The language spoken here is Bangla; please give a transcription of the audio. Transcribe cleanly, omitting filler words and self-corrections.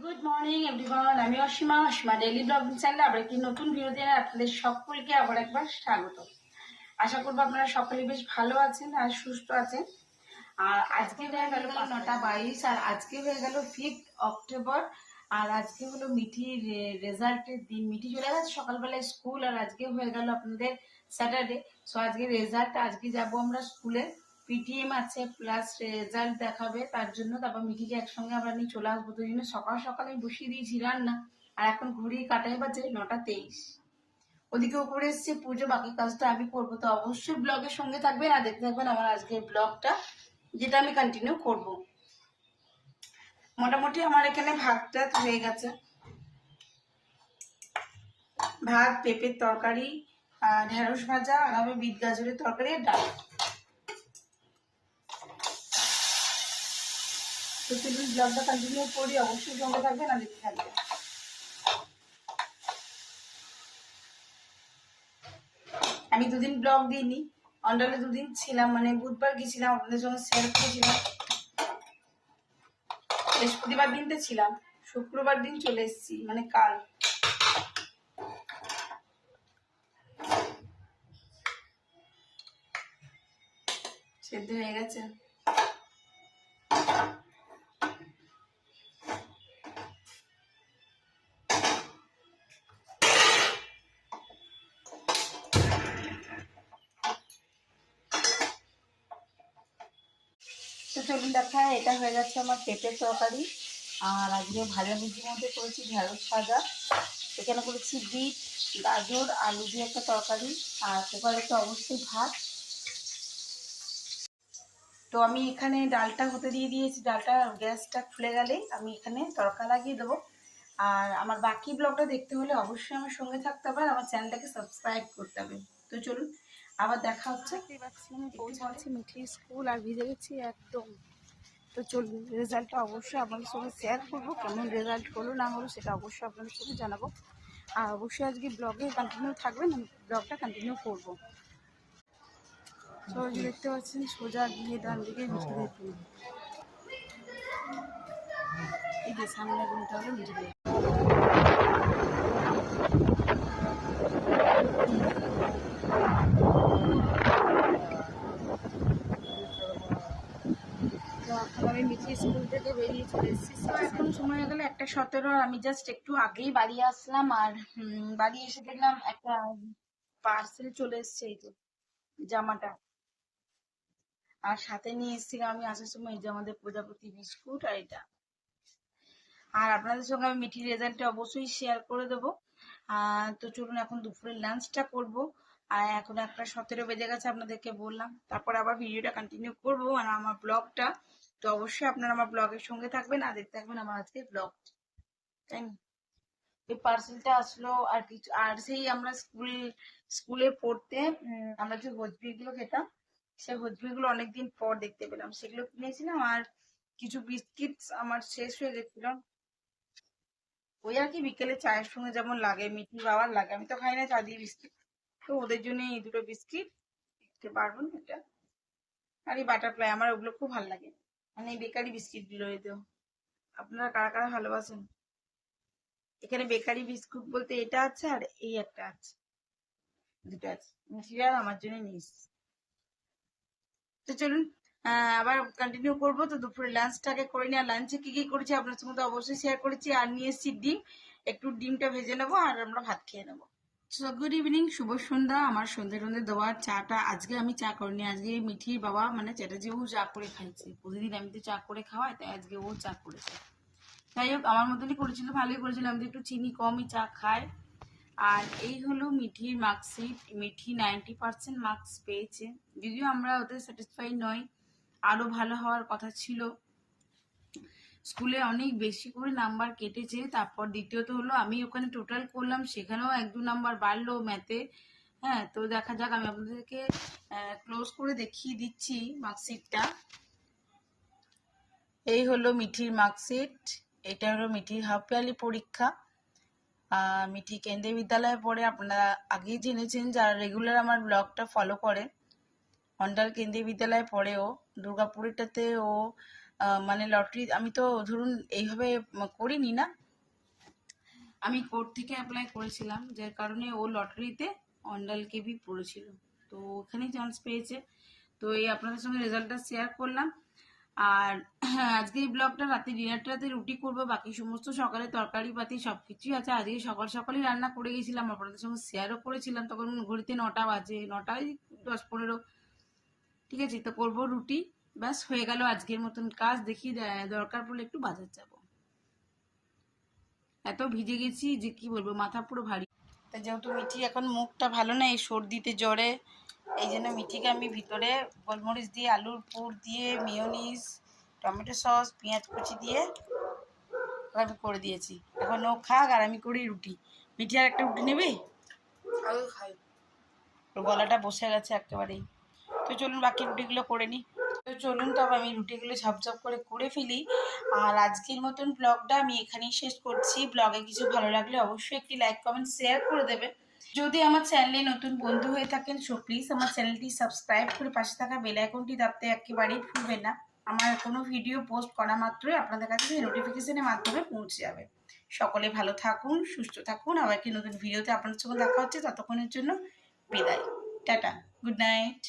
গুড মর্নিং এভরিওয়ান, আমি অসীমা ডেইলি ব্লগিং চ্যানেলে আবার একটি নতুন ভিডিওতে আপনাদের সকলকে আবার একবার স্বাগত। আশা করবো আপনারা সকলে বেশ ভালো আছেন আর সুস্থ আছেন। আর আজকে হয়ে গেল 9:22 আর আজকে হয়ে গেল 5 অক্টোবর। আর আজকে হলো মিঠির রেজাল্টের দিন। মিঠি চলে গেছে সকালবেলায় স্কুল, আর আজকে হয়ে গেল আপনাদের স্যাটারডে। সো আজকে রেজাল্ট, আজকে যাব আমরা স্কুলে, পিটিএম আছে প্লাস রেজাল্ট দেখাবে, তার জন্য তারপর মিঠিকে একসঙ্গে আমরা নিয়ে চলে আসবো। তো জন্য সকাল সকালে বসিয়ে দিয়েছি রান্না। আর এখন ঘড়ি কাটাই বাজে 9:23। ওদিকে উপরে এসছে পুজো, বাকি কাজটা আমি করবো। তো অবশ্যই ব্লগের সঙ্গে থাকবেন আর দেখতে থাকবেন আমার আজকের ব্লগটা, যেটা আমি কন্টিনিউ করব। মোটামুটি আমার এখানে ভাতটা হয়ে গেছে, ভাত, পেঁপের তরকারি, ঢেঁড়স ভাজা, আর আমি বিট গাজরের তরকারি আর ডাল। তো চলুন ব্লগটা কন্টিনিউ করি, অবশ্যই সঙ্গে থাকবেন আর দেখতে থাকবেন। আমি দুদিন ব্লগ দিইনি, অন্ডালে দুদিন ছিলাম, মানে বুধবার গেছিলাম, আপনাদের সঙ্গে শেয়ার করেছিলাম। বৃহস্পতিবার দিনটা ছিলাম, শুক্রবার দিন চলে এসেছি, মানে কাল। সেদ্ধ হয়ে গেছে। তো চলুন দেখা, এটা হয়ে গেছে আমার পেঁপের তরকারি। আর আজকে ভাজাভুজির মধ্যে করেছি ঢেঁড়স ভাজা, এখানে করেছি বিট গাজর আলু দিয়ে একটা তরকারি, আর কুকারে তো অবশ্যই ভাত। তো আমি এখানে ডালটা হতে দিয়ে দিয়েছি, ডালটা গ্যাসটা খুলে গেলেই আমি এখানে তড়কা লাগিয়ে দেবো। আর আমার বাকি ব্লগটা দেখতে হলে অবশ্যই আমার সঙ্গে থাকতে হবে, আর আমার চ্যানেলটাকে সাবস্ক্রাইব করতে হবে। তো চলুন আবার দেখা হচ্ছে। আমি পৌঁছাচ্ছি মিঠির স্কুল আর ভিজে গেছি একদম। তো চলুন, রেজাল্টটা অবশ্যই আপনাদের সঙ্গে শেয়ার করবো, কেমন রেজাল্ট হলো না হলো সেটা অবশ্যই আপনাদের সঙ্গে জানাবো। আর অবশ্যই আজকে ব্লগে কন্টিনিউ থাকবেন, আমি ব্লগটা কন্টিনিউ করবো। সবাই দেখতে পাচ্ছেন সোজা গিয়ে ডান দিকে মিঠিদের রুম, এই যে সামনে রুমটা হলো মিঠিদের। তো এখন আমি মিঠি স্কুল থেকে বেরিয়ে চলে এসেছি, এখন সময় হয়ে গেলে 1:17। আমি জাস্ট একটু আগেই বাড়ি আসলাম, আর বাড়ি এসে দেখলাম একটা পার্সেল চলে এসছে, এই যে জামাটা। আর সাথে নিয়ে এসেছিলাম আমি আসার সময় এই যে আমাদের প্রজাপতি বিস্কুট আর এটা। আর আপনাদের সঙ্গে আমি মিঠির রেজাল্টটা অবশ্যই শেয়ার করে দেবো। তো চলুন এখন দুপুরের লাঞ্চটা করব। আর এখন 1:17 বেজে গেছে, আপনাদেরকে বললাম। তারপর আবার ভিডিওটা কন্টিনিউ করবো আর আমার ব্লগটা। তো অবশ্যই আপনারা আমার ব্লগের সঙ্গে থাকবেন আর দেখতে থাকবেন আমার আজকে ব্লগ, তাই না? এই পার্সেলটা আসলো আর কিছু, আর সেই আমরা স্কুলে পড়তে আমরা যে হোজবিগুলো খেতাম, সেই হোজবিগুলো অনেকদিন পর দেখতে পেলাম, সেগুলো কিনেছিলাম। আর কিছু বিস্কিট আমার শেষ হয়ে গেছিল, ওই আর কি বিকেলে চায়ের সঙ্গে যেমন লাগে, মিঠি বাবার লাগে, আমি তো খাই না চা দিয়ে বিস্কিট। তো ওদের জন্য এই দুটো বিস্কিট দিতে পারবো না এটা। আর এই বাটারফ্লাই, আমার ওগুলো খুব ভালো লাগে, মানে এই বেকারি বিস্কিট গুলো। এই তো আপনারা কারা কারা ভালোবাসেন। এখানে বেকারি বিস্কুট বলতে এটা আছে আর এই একটা আছে, দুটো আছে, মিঠির আর আমার জন্য নিস। তো চলুন আবার কন্টিনিউ করবো। তো দুপুরে লাঞ্চটাকে করে নিই, আর লাঞ্চে কি কি করেছি আপনার সঙ্গে তো অবশ্যই শেয়ার করেছি। আর নিয়ে এসেছি ডিম, একটু ডিমটা ভেজে নেবো আর আমরা ভাত খেয়ে নেবো। গুড ইভিনিং, শুভ সন্ধ্যা। আমার সন্ধ্যে টন্ধে দেওয়ার চাটা আজকে আমি চা করিনি, আজকে মিঠির বাবা মানে চ্যাটার্জি ও চা করে খাইছে। প্রতিদিন আমি তো চা করে খাওয়াই, তাই আজকে ও চা করেছে। যাই হোক, আমার মতনই করেছিল, ভালোই করেছিল। আমি তো একটু চিনি কমই চা খাই। আর এই হলো মিঠির মার্কশিট। মিঠি 90% মার্কস পেয়েছে, যদিও আমরা ওদের স্যাটিসফাই নই, আরো ভালো হওয়ার কথা ছিল। স্কুলে অনেক বেশি করে নাম্বার কেটেছে। তারপর দ্বিতীয়ত হলো আমি ওখানে টোটাল করলাম, সেখানেও 1-2 নাম্বার বাড়লো ম্যাথে। হ্যাঁ, তো দেখা যাক, আমি আপনাদেরকে ক্লোজ করে দেখিয়ে দিচ্ছি মার্কশিটটা। এই হলো মিঠির মার্কশিট, এটা হলো মিঠির হাফ ইয়ারলি পরীক্ষা। মিঠি কেন্দ্রীয় বিদ্যালয়ে পড়ে, আপনারা আগেই জেনেছেন যারা রেগুলার আমার ব্লগটা ফলো করে। অন্ডাল কেন্দ্রীয় বিদ্যালয়ে পড়ে ও, দুর্গাপুরেরটাতে ও মানে লটারি আমি তো ধরুন এইভাবে করিনি না, আমি কোর্ট থেকে অ্যাপ্লাই করেছিলাম, যার কারণে ও লটারিতে অন্ডাল কেবি পড়েছিল, তো ওখানেই চান্স পেয়েছে। তো এই আপনাদের সঙ্গে রেজাল্টটা শেয়ার করলাম। আর আজকে এই ব্লগটা রাতে ডিনারটাতে রুটি করবো, বাকি সমস্ত সকালে তরকারি পাতি সব কিছুই আছে। আজকে সকাল সকালই রান্না করে গেছিলাম, আপনাদের সঙ্গে শেয়ারও করেছিলাম, তখন ঘড়িতে 9টা বাজে, 9টায় 10-15, ঠিক আছে। তো করবো রুটি, ব্যাস হয়ে গেল আজকের মতন কাজ। দেখি দরকার পড়লে একটু বাজার যাব। এত ভিজে গেছি যে কি বলবো, মাথা পুরো ভারী। তা যেহেতু মিঠি এখন মুখটা ভালো না, এই সর্দিতে জ্বরে, এই জন্য মিঠিকে আমি ভিতরে গোলমরিচ দিয়ে, আলুর পুর দিয়ে, মেয়োনিজ, টমেটো সস, পেঁয়াজ কুচি দিয়ে আমি করে দিয়েছি। এখন ও খাক আর আমি করি রুটি। মিঠি আর একটা রুটি নেবে? আগে খাই, ওর গলাটা বসে গেছে একেবারেই। তো চলুন বাকি রুটিগুলো করে নিই। তো চলুন তবে আমি রুটিগুলো ঝপঝপ করে ফেলি। আর আজকের মতন ব্লগটা আমি এখানেই শেষ করছি। ব্লগে কিছু ভালো লাগলে অবশ্যই একটি লাইক কমেন্ট শেয়ার করে দেবে। যদি আমার চ্যানেলে নতুন বন্ধু হয়ে থাকেন সো প্লিজ আমার চ্যানেলটি সাবস্ক্রাইব করে পাশে থাকা বেল আইকনটি দাবতে একেবারেই ভুলবেন না। আমার কোনো ভিডিও পোস্ট করা মাত্রই আপনাদের কাছে সেই নোটিফিকেশনের মাধ্যমে পৌঁছে যাবে। সকলে ভালো থাকুন, সুস্থ থাকুন। আবার একটি নতুন ভিডিওতে আপনাদের সঙ্গে দেখা হচ্ছে। ততক্ষণের জন্য বিদায়, টাটা, গুড নাইট।